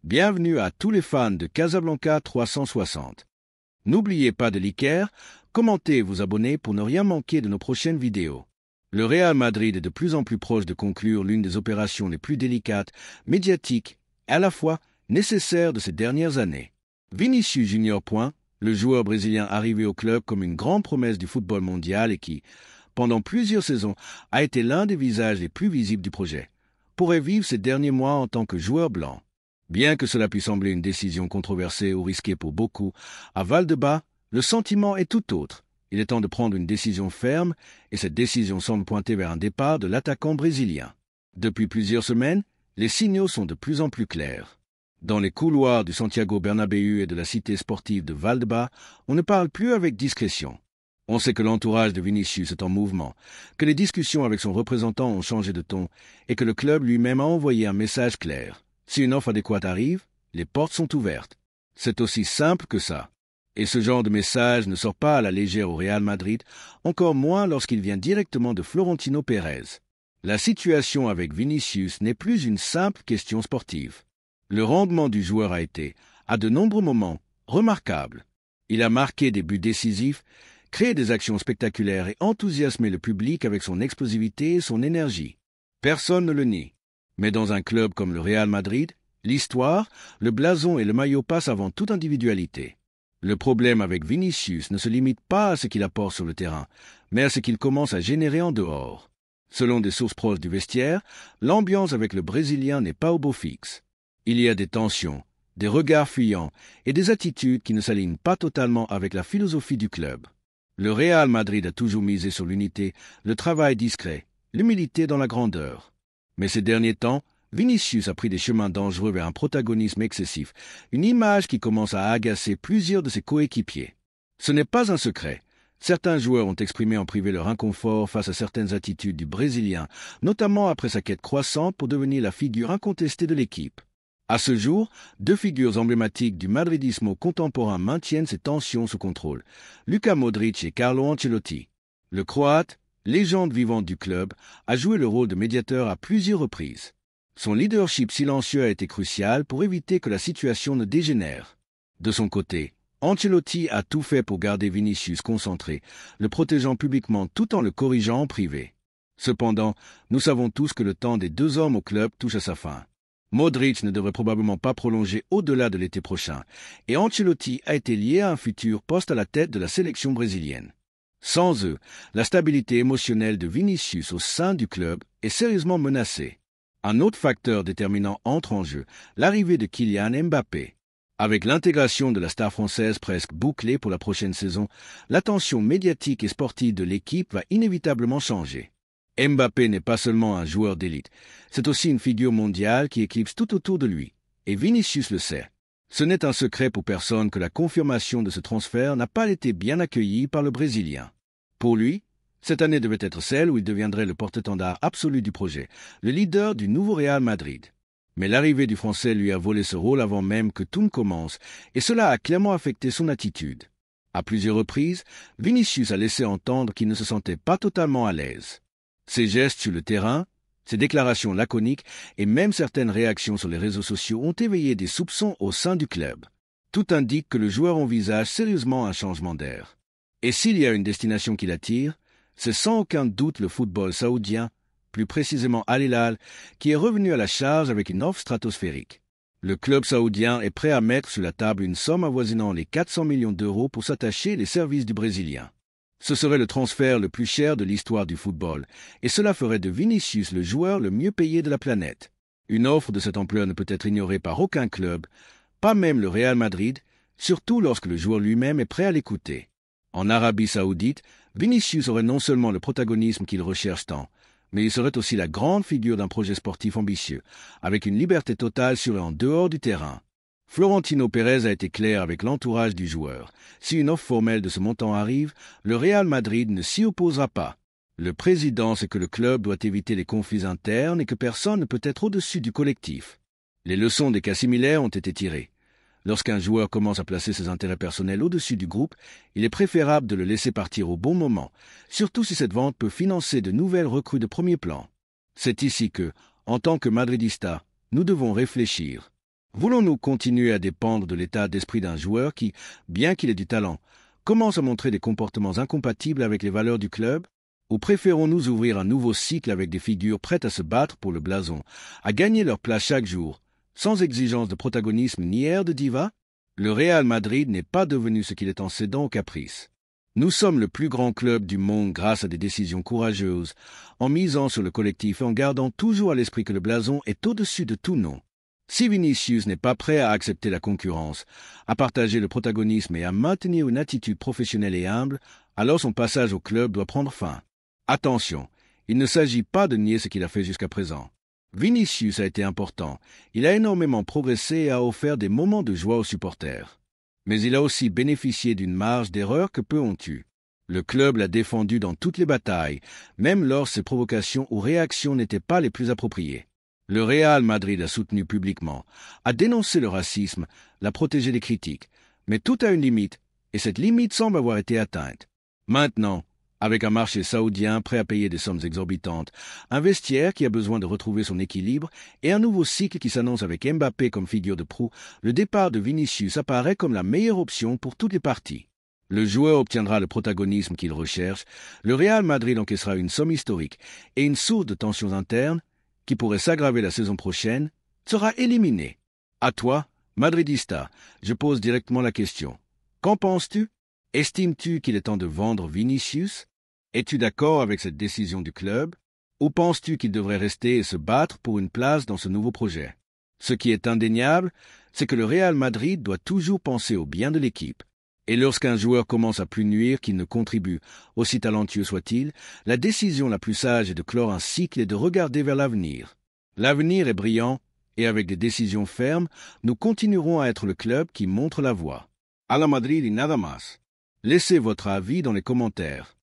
Bienvenue à tous les fans de Casablanca 360. N'oubliez pas de liker, commenter et vous abonner pour ne rien manquer de nos prochaines vidéos. Le Real Madrid est de plus en plus proche de conclure l'une des opérations les plus délicates, médiatiques et à la fois nécessaires de ces dernières années. Vinicius Junior. Le joueur brésilien arrivé au club comme une grande promesse du football mondial et qui, pendant plusieurs saisons, a été l'un des visages les plus visibles du projet, pourrait vivre ces derniers mois en tant que joueur blanc. Bien que cela puisse sembler une décision controversée ou risquée pour beaucoup, à Valdebebas, le sentiment est tout autre. Il est temps de prendre une décision ferme, et cette décision semble pointer vers un départ de l'attaquant brésilien. Depuis plusieurs semaines, les signaux sont de plus en plus clairs. Dans les couloirs du Santiago Bernabéu et de la cité sportive de Valdebebas, on ne parle plus avec discrétion. On sait que l'entourage de Vinicius est en mouvement, que les discussions avec son représentant ont changé de ton, et que le club lui-même a envoyé un message clair. Si une offre adéquate arrive, les portes sont ouvertes. C'est aussi simple que ça. Et ce genre de message ne sort pas à la légère au Real Madrid, encore moins lorsqu'il vient directement de Florentino Pérez. La situation avec Vinicius n'est plus une simple question sportive. Le rendement du joueur a été, à de nombreux moments, remarquable. Il a marqué des buts décisifs, créé des actions spectaculaires et enthousiasmé le public avec son explosivité et son énergie. Personne ne le nie. Mais dans un club comme le Real Madrid, l'histoire, le blason et le maillot passent avant toute individualité. Le problème avec Vinicius ne se limite pas à ce qu'il apporte sur le terrain, mais à ce qu'il commence à générer en dehors. Selon des sources proches du vestiaire, l'ambiance avec le Brésilien n'est pas au beau fixe. Il y a des tensions, des regards fuyants et des attitudes qui ne s'alignent pas totalement avec la philosophie du club. Le Real Madrid a toujours misé sur l'unité, le travail discret, l'humilité dans la grandeur. Mais ces derniers temps, Vinicius a pris des chemins dangereux vers un protagonisme excessif, une image qui commence à agacer plusieurs de ses coéquipiers. Ce n'est pas un secret. Certains joueurs ont exprimé en privé leur inconfort face à certaines attitudes du Brésilien, notamment après sa quête croissante pour devenir la figure incontestée de l'équipe. À ce jour, deux figures emblématiques du madridisme contemporain maintiennent ces tensions sous contrôle, Luka Modric et Carlo Ancelotti. Le Croate, légende vivante du club, a joué le rôle de médiateur à plusieurs reprises. Son leadership silencieux a été crucial pour éviter que la situation ne dégénère. De son côté, Ancelotti a tout fait pour garder Vinicius concentré, le protégeant publiquement tout en le corrigeant en privé. Cependant, nous savons tous que le temps des deux hommes au club touche à sa fin. Modric ne devrait probablement pas prolonger au-delà de l'été prochain, et Ancelotti a été lié à un futur poste à la tête de la sélection brésilienne. Sans eux, la stabilité émotionnelle de Vinicius au sein du club est sérieusement menacée. Un autre facteur déterminant entre en jeu, l'arrivée de Kylian Mbappé. Avec l'intégration de la star française presque bouclée pour la prochaine saison, l'attention médiatique et sportive de l'équipe va inévitablement changer. Mbappé n'est pas seulement un joueur d'élite, c'est aussi une figure mondiale qui éclipse tout autour de lui, et Vinicius le sait. Ce n'est un secret pour personne que la confirmation de ce transfert n'a pas été bien accueillie par le Brésilien. Pour lui, cette année devait être celle où il deviendrait le porte-étendard absolu du projet, le leader du nouveau Real Madrid. Mais l'arrivée du Français lui a volé ce rôle avant même que tout ne commence, et cela a clairement affecté son attitude. À plusieurs reprises, Vinicius a laissé entendre qu'il ne se sentait pas totalement à l'aise. Ses gestes sur le terrain, ses déclarations laconiques et même certaines réactions sur les réseaux sociaux ont éveillé des soupçons au sein du club. Tout indique que le joueur envisage sérieusement un changement d'air. Et s'il y a une destination qui l'attire, c'est sans aucun doute le football saoudien, plus précisément Al Hilal, qui est revenu à la charge avec une offre stratosphérique. Le club saoudien est prêt à mettre sur la table une somme avoisinant les 400 millions d'euros pour s'attacher les services du Brésilien. Ce serait le transfert le plus cher de l'histoire du football, et cela ferait de Vinicius le joueur le mieux payé de la planète. Une offre de cette ampleur ne peut être ignorée par aucun club, pas même le Real Madrid, surtout lorsque le joueur lui-même est prêt à l'écouter. En Arabie Saoudite, Vinicius aurait non seulement le protagonisme qu'il recherche tant, mais il serait aussi la grande figure d'un projet sportif ambitieux, avec une liberté totale sur et en dehors du terrain. Florentino Pérez a été clair avec l'entourage du joueur. Si une offre formelle de ce montant arrive, le Real Madrid ne s'y opposera pas. Le président sait que le club doit éviter les conflits internes et que personne ne peut être au-dessus du collectif. Les leçons des cas similaires ont été tirées. Lorsqu'un joueur commence à placer ses intérêts personnels au-dessus du groupe, il est préférable de le laisser partir au bon moment, surtout si cette vente peut financer de nouvelles recrues de premier plan. C'est ici que, en tant que madridista, nous devons réfléchir. Voulons-nous continuer à dépendre de l'état d'esprit d'un joueur qui, bien qu'il ait du talent, commence à montrer des comportements incompatibles avec les valeurs du club? Ou préférons-nous ouvrir un nouveau cycle avec des figures prêtes à se battre pour le blason, à gagner leur place chaque jour, sans exigence de protagonisme ni air de diva? Le Real Madrid n'est pas devenu ce qu'il est en cédant aux caprices. Nous sommes le plus grand club du monde grâce à des décisions courageuses, en misant sur le collectif et en gardant toujours à l'esprit que le blason est au-dessus de tout nom. Si Vinicius n'est pas prêt à accepter la concurrence, à partager le protagonisme et à maintenir une attitude professionnelle et humble, alors son passage au club doit prendre fin. Attention, il ne s'agit pas de nier ce qu'il a fait jusqu'à présent. Vinicius a été important, il a énormément progressé et a offert des moments de joie aux supporters. Mais il a aussi bénéficié d'une marge d'erreur que peu ont eue. Le club l'a défendu dans toutes les batailles, même lorsque ses provocations ou réactions n'étaient pas les plus appropriées. Le Real Madrid a soutenu publiquement, a dénoncé le racisme, l'a protégé des critiques, mais tout a une limite, et cette limite semble avoir été atteinte. Maintenant, avec un marché saoudien prêt à payer des sommes exorbitantes, un vestiaire qui a besoin de retrouver son équilibre et un nouveau cycle qui s'annonce avec Mbappé comme figure de proue, le départ de Vinicius apparaît comme la meilleure option pour toutes les parties. Le joueur obtiendra le protagonisme qu'il recherche, le Real Madrid encaissera une somme historique et une source de tensions internes, qui pourrait s'aggraver la saison prochaine, sera éliminé. À toi, Madridista, je pose directement la question. Qu'en penses-tu? Estimes-tu qu'il est temps de vendre Vinicius? Es-tu d'accord avec cette décision du club? Ou penses-tu qu'il devrait rester et se battre pour une place dans ce nouveau projet? Ce qui est indéniable, c'est que le Real Madrid doit toujours penser au bien de l'équipe. Et lorsqu'un joueur commence à plus nuire qu'il ne contribue, aussi talentueux soit-il, la décision la plus sage est de clore un cycle et de regarder vers l'avenir. L'avenir est brillant, et avec des décisions fermes, nous continuerons à être le club qui montre la voie. A la Madrid y nada más. Laissez votre avis dans les commentaires.